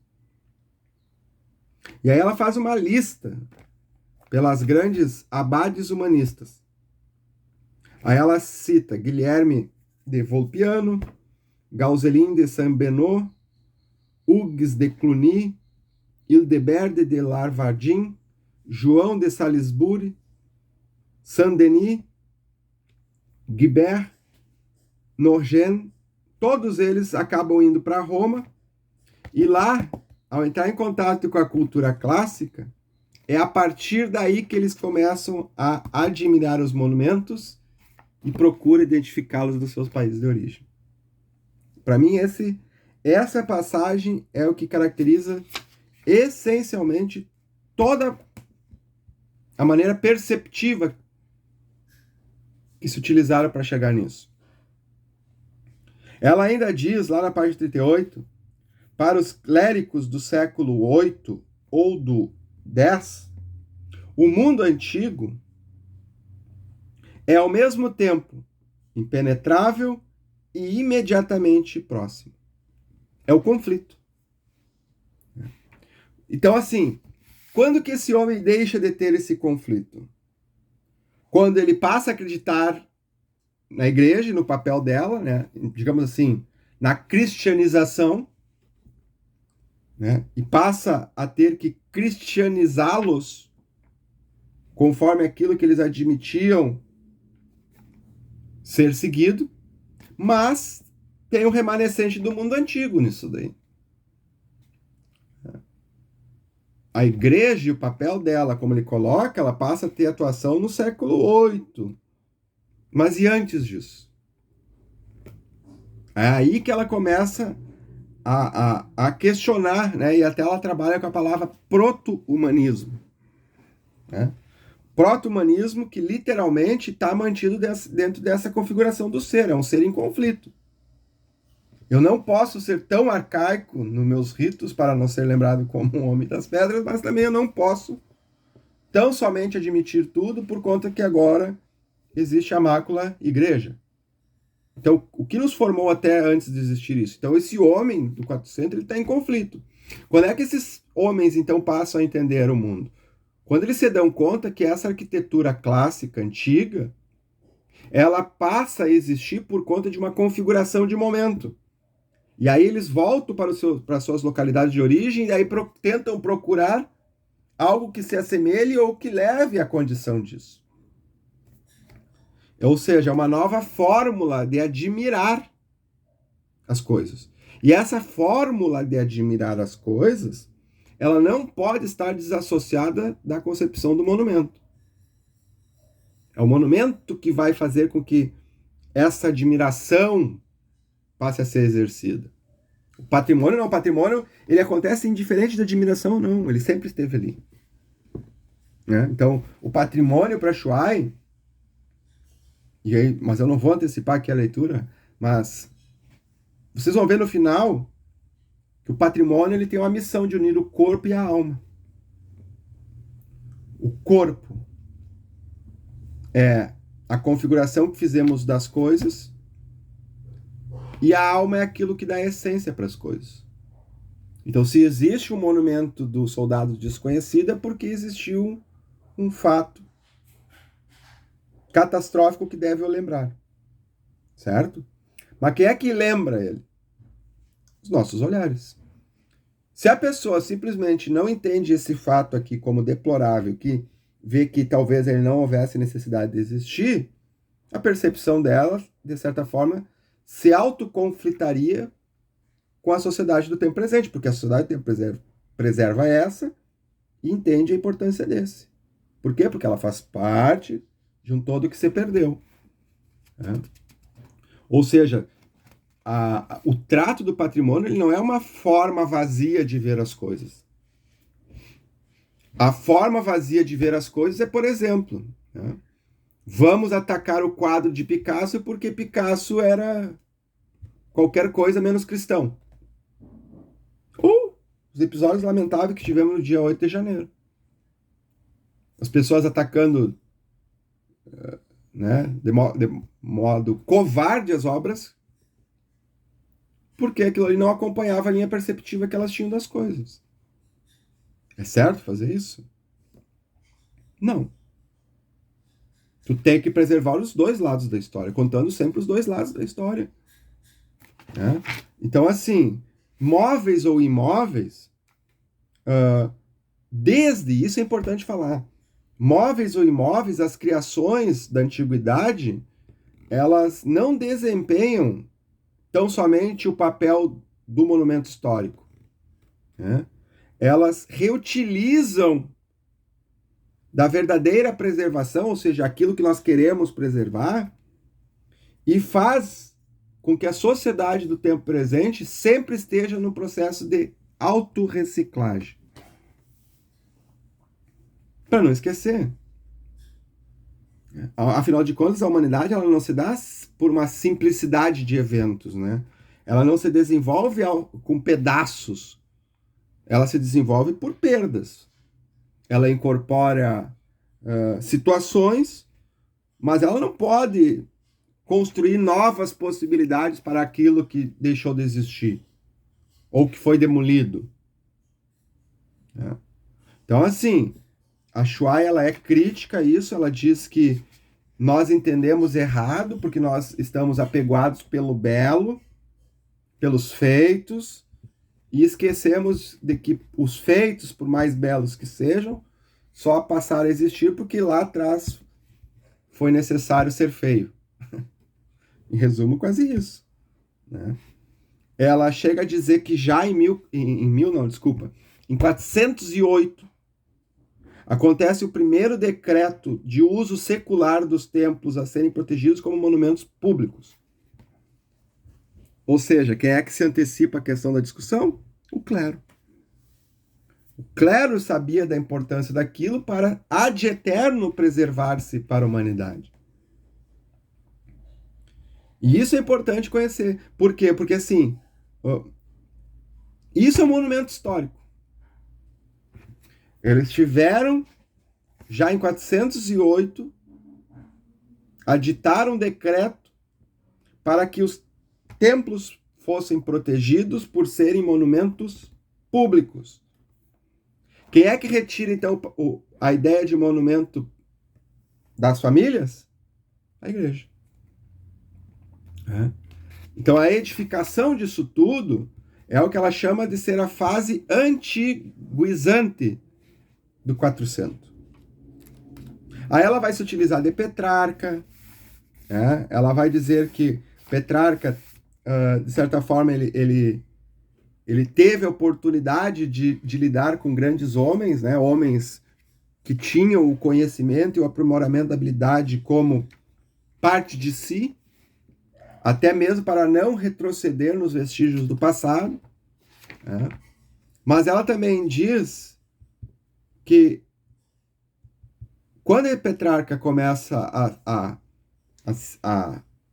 E aí ela faz uma lista pelas grandes abades humanistas. Aí ela cita Guilherme de Volpiano, Gauzelin de Saint-Benoît, Hugues de Cluny, Hildebert de Larvardin, João de Salisbury, Saint-Denis, Guibert, Nogent, todos eles acabam indo para Roma, e lá, ao entrar em contato com a cultura clássica, é a partir daí que eles começam a admirar os monumentos e procuram identificá-los dos seus países de origem. Para mim, essa passagem é o que caracteriza essencialmente toda a maneira perceptiva que se utilizaram para chegar nisso. Ela ainda diz, lá na página 38, para os clérigos do século VIII ou do X, o mundo antigo é ao mesmo tempo impenetrável e imediatamente próximo. É o conflito. Então, assim, quando que esse homem deixa de ter esse conflito? Quando ele passa a acreditar na igreja, no papel dela, né? Digamos assim, na cristianização, né? E passa a ter que cristianizá-los conforme aquilo que eles admitiam ser seguido, mas tem o remanescente do mundo antigo nisso daí. A igreja e o papel dela, como ele coloca, ela passa a ter atuação no século VIII. Mas e antes disso? É aí que ela começa a questionar, né? E até ela trabalha com a palavra proto-humanismo. Né? Proto-humanismo que literalmente está mantido dentro dessa configuração do ser, é um ser em conflito. Eu não posso ser tão arcaico nos meus ritos para não ser lembrado como um homem das pedras, mas também eu não posso tão somente admitir tudo por conta que agora existe a mácula igreja. Então, o que nos formou até antes de existir isso? Então, esse homem do 400, ele está em conflito. Quando é que esses homens, então, passam a entender o mundo? Quando eles se dão conta que essa arquitetura clássica, antiga, ela passa a existir por conta de uma configuração de momento. E aí eles voltam para suas localidades de origem e aí tentam procurar algo que se assemelhe ou que leve à condição disso. Ou seja, é uma nova fórmula de admirar as coisas. E essa fórmula de admirar as coisas, ela não pode estar desassociada da concepção do monumento. É o monumento que vai fazer com que essa admiração passe a ser exercida. O patrimônio não, o patrimônio ele acontece indiferente da admiração, não, ele sempre esteve ali. Né? Então, o patrimônio para Shuai, mas eu não vou antecipar aqui a leitura, mas vocês vão ver no final que o patrimônio ele tem uma missão de unir o corpo e a alma. O corpo é a configuração que fizemos das coisas e a alma é aquilo que dá essência para as coisas. Então, se existe um monumento do soldado desconhecido, é porque existiu um fato catastrófico que deve eu lembrar. Certo? Mas quem é que lembra ele? Os nossos olhares. Se a pessoa simplesmente não entende esse fato aqui como deplorável, que vê que talvez ele não houvesse necessidade de existir, a percepção dela, de certa forma, se autoconflitaria com a sociedade do tempo presente, porque a sociedade do tempo preserva essa e entende a importância desse. Por quê? Porque ela faz parte de um todo que se perdeu. Né? Ou seja, o trato do patrimônio ele não é uma forma vazia de ver as coisas. A forma vazia de ver as coisas é, por exemplo, né? Vamos atacar o quadro de Picasso porque Picasso era qualquer coisa menos cristão. Ou os episódios lamentáveis que tivemos no dia 8 de janeiro. As pessoas atacando né, de modo covarde as obras porque aquilo ali não acompanhava a linha perceptiva que elas tinham das coisas. É certo fazer isso? Não. Tu tem que preservar os dois lados da história, contando sempre os dois lados da história. Né? Então, assim, móveis ou imóveis, desde isso é importante falar. Móveis ou imóveis, as criações da antiguidade, elas não desempenham tão somente o papel do monumento histórico. Né? Elas reutilizam da verdadeira preservação, ou seja, aquilo que nós queremos preservar, e faz com que a sociedade do tempo presente sempre esteja no processo de autorreciclagem. Para não esquecer. Afinal de contas, a humanidade ela não se dá por uma simplicidade de eventos, né? Ela não se desenvolve com pedaços. Ela se desenvolve por perdas. Ela incorpora situações, mas ela não pode construir novas possibilidades para aquilo que deixou de existir ou que foi demolido. Né? Então, assim, a Shuai ela é crítica a isso, ela diz que nós entendemos errado porque nós estamos apegados pelo belo, pelos feitos, e esquecemos de que os feitos, por mais belos que sejam, só passaram a existir porque lá atrás foi necessário ser feio. Em resumo, quase isso. Né? Ela chega a dizer que já em 408, acontece o primeiro decreto de uso secular dos templos a serem protegidos como monumentos públicos. Ou seja, quem é que se antecipa a questão da discussão? O clero. O clero sabia da importância daquilo para ad eterno preservar-se para a humanidade. E isso é importante conhecer. Por quê? Porque, assim, isso é um monumento histórico. Eles tiveram já em 408, a ditar um decreto para que os templos fossem protegidos por serem monumentos públicos. Quem é que retira, então, a ideia de monumento das famílias? A igreja. Então, a edificação disso tudo é o que ela chama de ser a fase antiguizante do 400. Aí ela vai se utilizar de Petrarca, ela vai dizer que Petrarca, de certa forma, ele teve a oportunidade de lidar com grandes homens, né? Homens que tinham o conhecimento e o aprimoramento da habilidade como parte de si, até mesmo para não retroceder nos vestígios do passado. Mas ela também diz que quando a Petrarca começa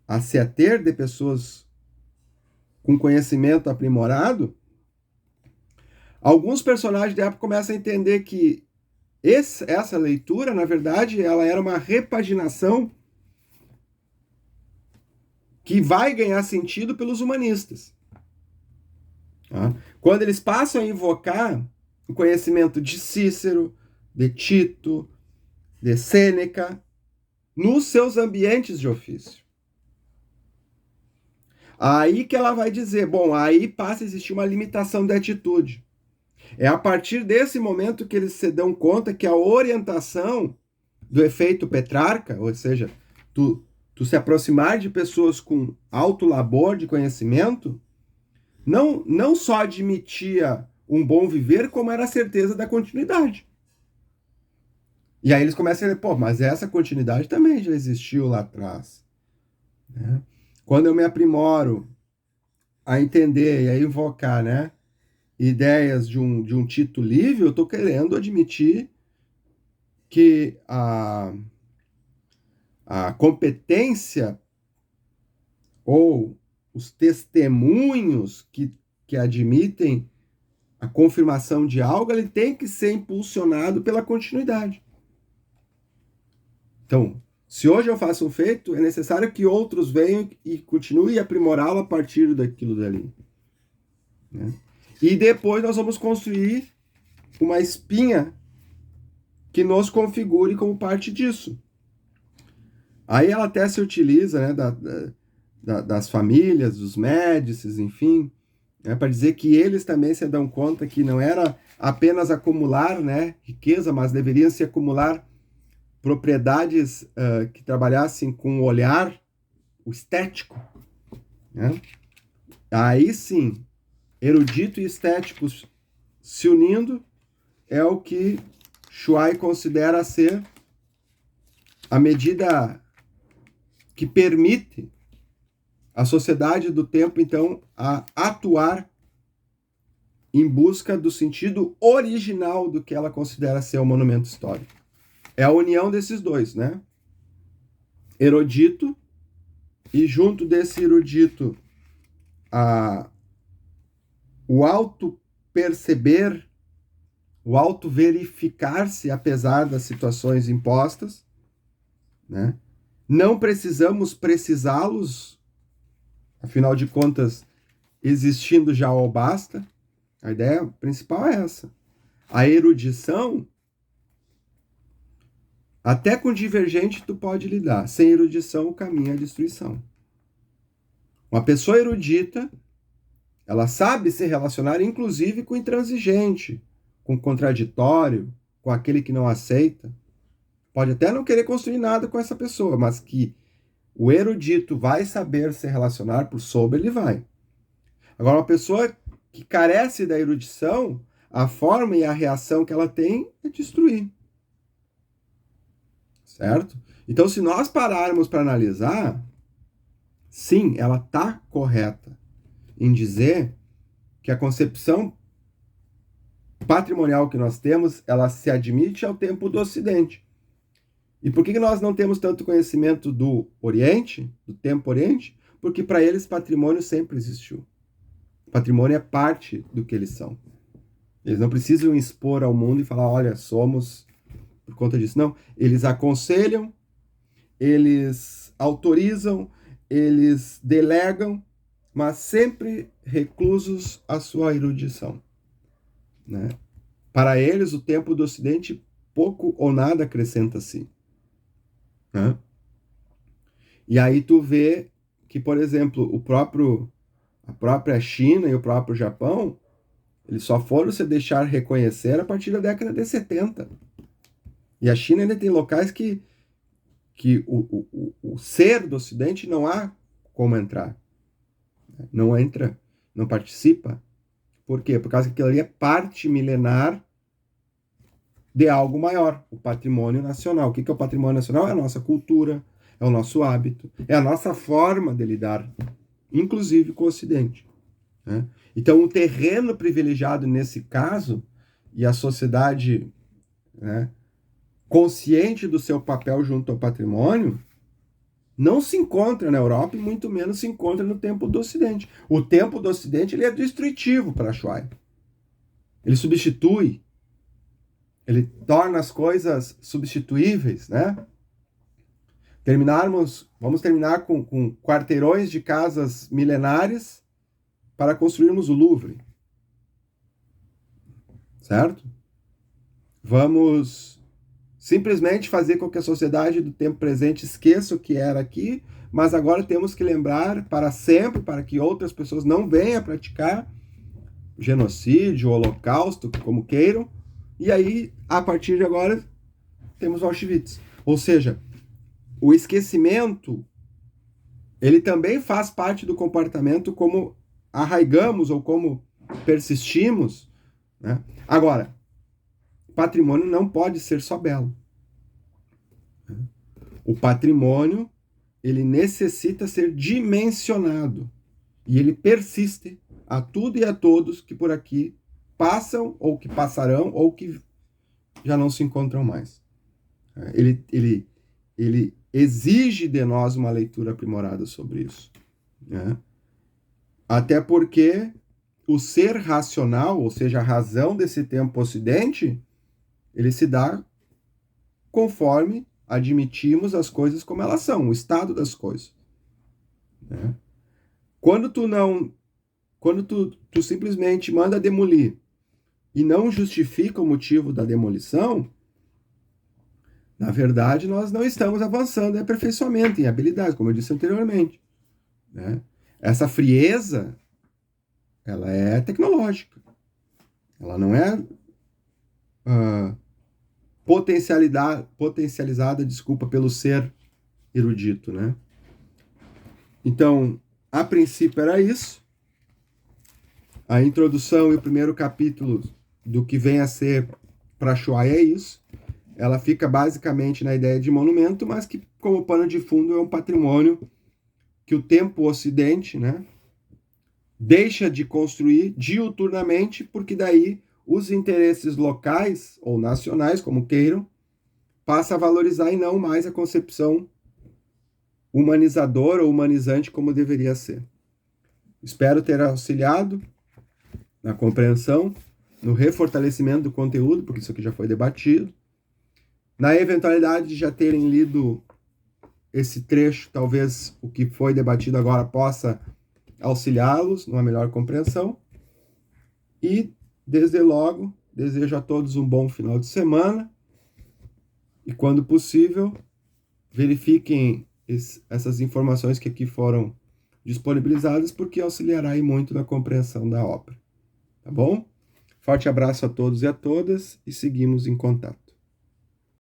a se ater de pessoas com conhecimento aprimorado, alguns personagens da época começam a entender que essa leitura, na verdade, ela era uma repaginação que vai ganhar sentido pelos humanistas. Quando eles passam a invocar o conhecimento de Cícero, de Tito, de Sêneca, nos seus ambientes de ofício. Aí que ela vai dizer, bom, aí passa a existir uma limitação da atitude. É a partir desse momento que eles se dão conta que a orientação do efeito Petrarca, ou seja, tu se aproximar de pessoas com alto labor de conhecimento, não só admitia um bom viver, como era a certeza da continuidade. E aí eles começam a dizer, pô, mas essa continuidade também já existiu lá atrás. Quando eu me aprimoro a entender e a invocar, ideias de um Tito Livio, eu estou querendo admitir que a competência ou os testemunhos que admitem a confirmação de algo, ele tem que ser impulsionado pela continuidade. Então, se hoje eu faço um feito, é necessário que outros venham e continuem a aprimorá-lo a partir daquilo dali. E depois nós vamos construir uma espinha que nos configure como parte disso. Aí ela até se utiliza das famílias, dos Médicis, enfim, para dizer que eles também se dão conta que não era apenas acumular riqueza, mas deveriam se acumular propriedades que trabalhassem com o olhar, o estético. Aí sim, erudito e estético se unindo é o que Shuai considera ser a medida que permite a sociedade do tempo, então, a atuar em busca do sentido original do que ela considera ser o monumento histórico. É a união desses dois, Erudito, e junto desse erudito, o auto-perceber, o auto-verificar-se apesar das situações impostas, Não precisamos precisá-los, afinal de contas, existindo já o basta. A ideia principal é essa. A erudição, até com divergente tu pode lidar. Sem erudição, o caminho é a destruição. Uma pessoa erudita, ela sabe se relacionar, inclusive, com o intransigente, com o contraditório, com aquele que não aceita. Pode até não querer construir nada com essa pessoa, mas que o erudito vai saber se relacionar, por sobre ele vai. Agora, uma pessoa que carece da erudição, a forma e a reação que ela tem é destruir. Certo? Então, se nós pararmos para analisar, sim, ela está correta em dizer que a concepção patrimonial que nós temos, ela se admite ao tempo do Ocidente. E por que nós não temos tanto conhecimento do Oriente, do tempo Oriente? Porque para eles patrimônio sempre existiu. Patrimônio é parte do que eles são. Eles não precisam expor ao mundo e falar, olha, somos por conta disso. Não, eles aconselham, eles autorizam, eles delegam, mas sempre reclusos à sua erudição, né? Para eles, o tempo do Ocidente pouco ou nada acrescenta-se, né? E aí tu vê que, por exemplo, a própria China e o próprio Japão, eles só foram se deixar reconhecer a partir da década de 70. E a China ainda tem locais que o ser do Ocidente não há como entrar. Não entra, não participa. Por quê? Por causa que aquilo ali é parte milenar de algo maior, o patrimônio nacional. O que é o patrimônio nacional? É a nossa cultura, é o nosso hábito, é a nossa forma de lidar, inclusive com o Ocidente, né? Então, o terreno privilegiado nesse caso, e a sociedade, né, consciente do seu papel junto ao patrimônio, não se encontra na Europa e muito menos se encontra no Templo do Ocidente. O Templo do Ocidente ele é destrutivo para Shuai. Ele substitui, ele torna as coisas substituíveis, né? Vamos terminar com quarteirões de casas milenares para construirmos o Louvre, certo? Vamos simplesmente fazer com que a sociedade do tempo presente esqueça o que era aqui, mas agora temos que lembrar para sempre, para que outras pessoas não venham a praticar genocídio, holocausto, como queiram, e aí, a partir de agora, temos Auschwitz. Ou seja, o esquecimento, ele também faz parte do comportamento como arraigamos ou como persistimos, né? Agora, patrimônio não pode ser só belo. O patrimônio, ele necessita ser dimensionado. E ele persiste a tudo e a todos que por aqui passam, ou que passarão, ou que já não se encontram mais. Ele exige de nós uma leitura aprimorada sobre isso, né? Até porque o ser racional, ou seja, a razão desse tempo ocidente, ele se dá conforme admitimos as coisas como elas são, o estado das coisas, né? Quando tu simplesmente manda demolir e não justifica o motivo da demolição, na verdade nós não estamos avançando em aperfeiçoamento, em habilidades, como eu disse anteriormente, né? Essa frieza, ela é tecnológica, ela não é potencializada, desculpa, pelo ser erudito, né? Então, a princípio era isso. A introdução e o primeiro capítulo do que vem a ser para Shuai é isso. Ela fica basicamente na ideia de monumento, mas que, como pano de fundo, é um patrimônio que o tempo ocidente, né, deixa de construir diuturnamente, porque daí os interesses locais ou nacionais, como queiram, passa a valorizar e não mais a concepção humanizadora ou humanizante como deveria ser. Espero ter auxiliado na compreensão, no refortalecimento do conteúdo, porque isso aqui já foi debatido. Na eventualidade de já terem lido esse trecho, talvez o que foi debatido agora possa auxiliá-los numa melhor compreensão. E, desde logo, desejo a todos um bom final de semana. E, quando possível, verifiquem essas informações que aqui foram disponibilizadas, porque auxiliará aí muito na compreensão da obra. Tá bom? Forte abraço a todos e a todas e seguimos em contato.